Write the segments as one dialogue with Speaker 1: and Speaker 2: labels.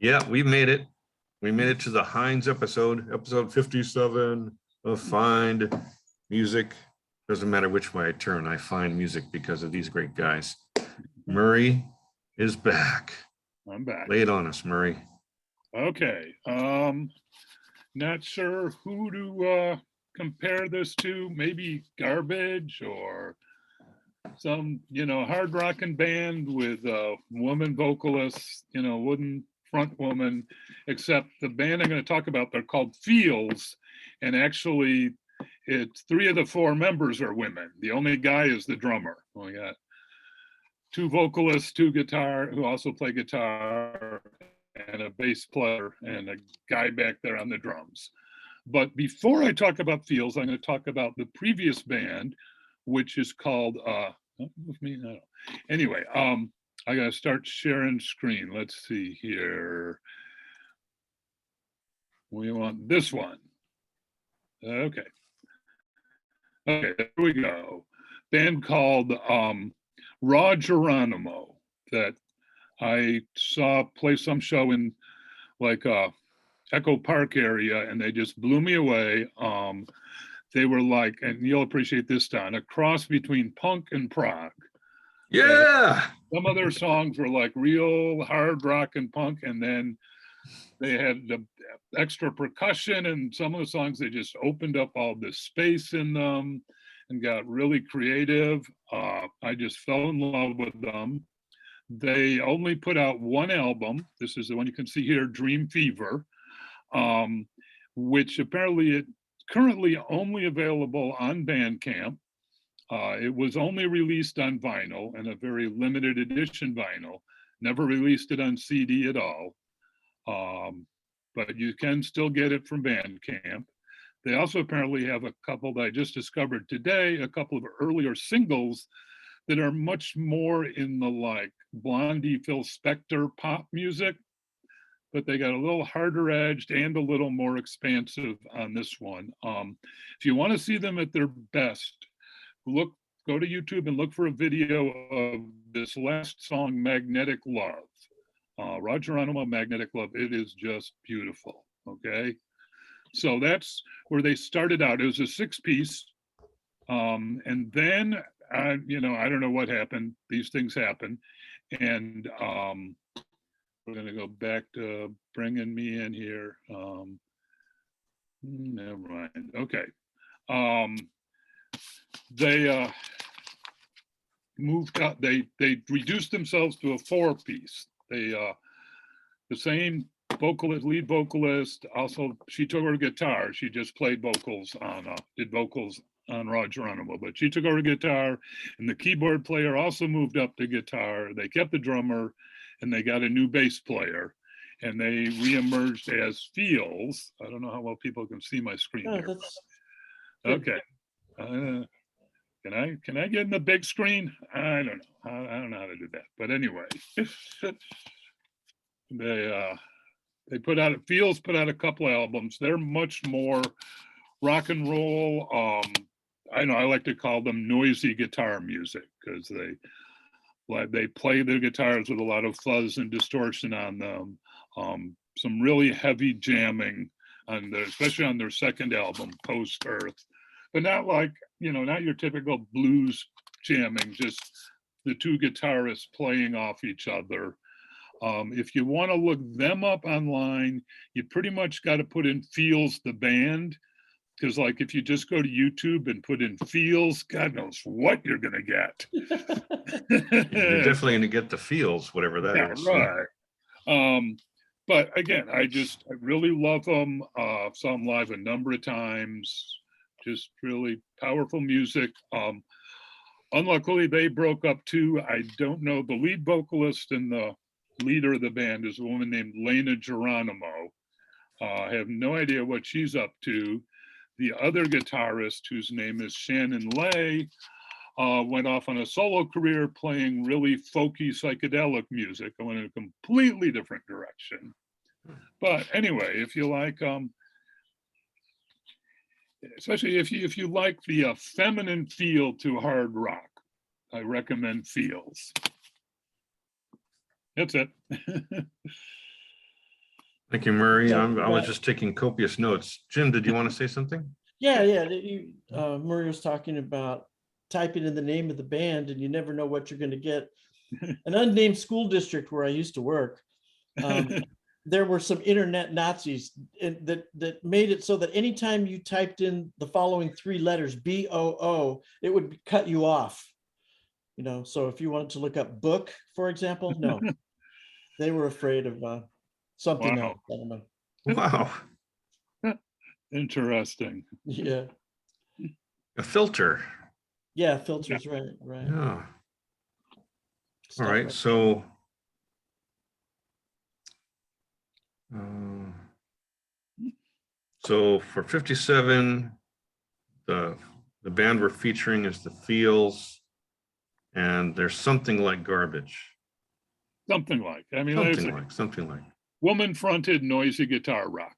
Speaker 1: Yeah, we made it. We made it to the Heinz episode 57 of Find Music. Doesn't matter which way I turn, I find music because of these great guys. Murray is back.
Speaker 2: I'm back.
Speaker 1: Lay it on us, Murray.
Speaker 2: Okay. Not sure who to compare this to. Maybe Garbage or some, hard rocking band with woman vocalists, wooden front woman, except the band I'm going to talk about, they're called Feels. And actually, it's 3 of the 4 members are women. The only guy is the drummer. We got 2 vocalists, 2 guitar who also play guitar, and a bass player, and a guy back there on the drums. But before I talk about Feels, I'm going to talk about the previous band, which is called with me. No. Anyway, I gotta start sharing screen. Let's see here. We want this one. Okay. Okay, there we go. Band called Raw Geronimo that I saw play some show in like Echo Park area, and they just blew me away. They were like, and you'll appreciate this, Don, a cross between punk and prog.
Speaker 1: Yeah.
Speaker 2: Some of their songs were like real hard rock and punk, and then they had the extra percussion, and some of the songs, they just opened up all this space in them and got really creative. I just fell in love with them. They only put out 1 album. This is the one you can see here, Dream Fever, which apparently it currently only available on Bandcamp. It was only released on vinyl, and a very limited edition vinyl. Never released it on CD at all. But you can still get it from Bandcamp. They also apparently have a couple that I just discovered today, a couple of earlier singles that are much more in the like Blondie, Phil Spector pop music, but they got a little harder edged and a little more expansive on this one. If you want to see them at their best, go to YouTube and look for a video of this last song, Magnetic Love. Raw Geronimo, Magnetic Love. It is just beautiful. Okay. So that's where they started out. It was a 6-piece. And then, I don't know what happened. These things happen. And we're going to go back to bringing me in here. Never mind. Okay. They moved up. They reduced themselves to a 4-piece. They the same lead vocalist. Also, she took over guitar. She just played vocals on did vocals on Raw Geronimo, but she took over guitar, and the keyboard player also moved up to guitar. They kept the drummer, and they got a new bass player, and they reemerged as Feels. I don't know how well people can see my screen here. Okay. Can I get in the big screen? I don't know. I don't know how to do that. But anyway, they put out Feels put out a couple of albums. They're much more rock and roll. I like to call them noisy guitar music because they play their guitars with a lot of fuzz and distortion on them. Some really heavy jamming especially on their second album, Post Earth, but not like, not your typical blues jamming, just the 2 guitarists playing off each other. If you want to look them up online, you pretty much got to put in Feels the band, because like if you just go to YouTube and put in Feels, God knows what you're going to get.
Speaker 1: You're definitely going to get the feels, whatever that is.
Speaker 2: Right. But again, I really love them. Saw them live a number of times. Just really powerful music. Unluckily, they broke up too. I don't know. The lead vocalist and the leader of the band is a woman named Lena Geronimo. I have no idea what she's up to. The other guitarist, whose name is Shannon Lay, went off on a solo career playing really folky psychedelic music. I went in a completely different direction. But anyway, if you like, especially if you like the feminine feel to hard rock, I recommend Feels. That's it.
Speaker 1: Thank you, Murray.
Speaker 3: Yeah,
Speaker 1: I was
Speaker 3: yeah.
Speaker 1: just taking copious notes. Jim, did you want to say something?
Speaker 3: Yeah, yeah. Murray was talking about typing in the name of the band, and you never know what you're going to get. An unnamed school district where I used to work, there were some internet Nazis that made it so that anytime you typed in the following 3 letters, BOO, it would cut you off. You know, so if you wanted to look up book, for example, no, they were afraid of something
Speaker 2: Wow.
Speaker 3: else. I don't know.
Speaker 1: Wow,
Speaker 2: Interesting.
Speaker 3: Yeah,
Speaker 1: a filter.
Speaker 3: yeah, filters, right, right.
Speaker 1: Yeah. All
Speaker 3: Stuff
Speaker 1: right,
Speaker 3: like-
Speaker 1: so so for 57, the band we're featuring is the Feels, and there's something like garbage.
Speaker 2: Something like, I mean, there's
Speaker 1: Something like.
Speaker 2: woman-fronted noisy guitar rock.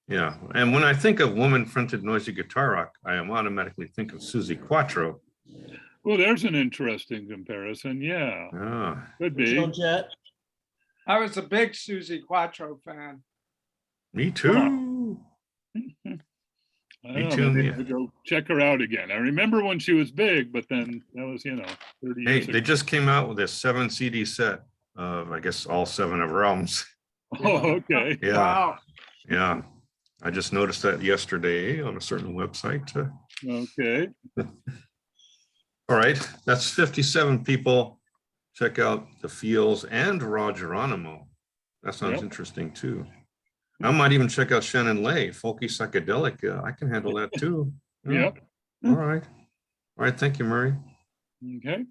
Speaker 1: Yeah, and when I think of woman-fronted noisy guitar rock, I automatically think of Susie Quattro.
Speaker 2: Well, there's an interesting comparison. Yeah,
Speaker 1: Ah,
Speaker 2: could
Speaker 3: Original
Speaker 2: be.
Speaker 3: Jet.
Speaker 4: I was a big Susie Quattro fan.
Speaker 1: me too.
Speaker 2: I
Speaker 1: Me
Speaker 2: don't know,
Speaker 1: too,
Speaker 2: maybe
Speaker 1: me-
Speaker 2: I'll go check her out again. I remember when she was big, but then that was, 30
Speaker 1: Hey,
Speaker 2: years
Speaker 1: they
Speaker 2: ago.
Speaker 1: just came out with a 7 CD set of, I guess, all 7 of her albums.
Speaker 2: Oh, okay.
Speaker 1: Yeah,
Speaker 4: Wow.
Speaker 1: yeah. I just noticed that yesterday on a certain website.
Speaker 2: Okay.
Speaker 1: All right, that's 57 people. Check out the Feels and Geronimo. That sounds
Speaker 2: Yep.
Speaker 1: interesting too. I might even check out Shannon Lay, folky psychedelic. I can handle that too. Yeah.
Speaker 2: Yep.
Speaker 1: All right. All right. Thank you, Murray.
Speaker 2: Okay.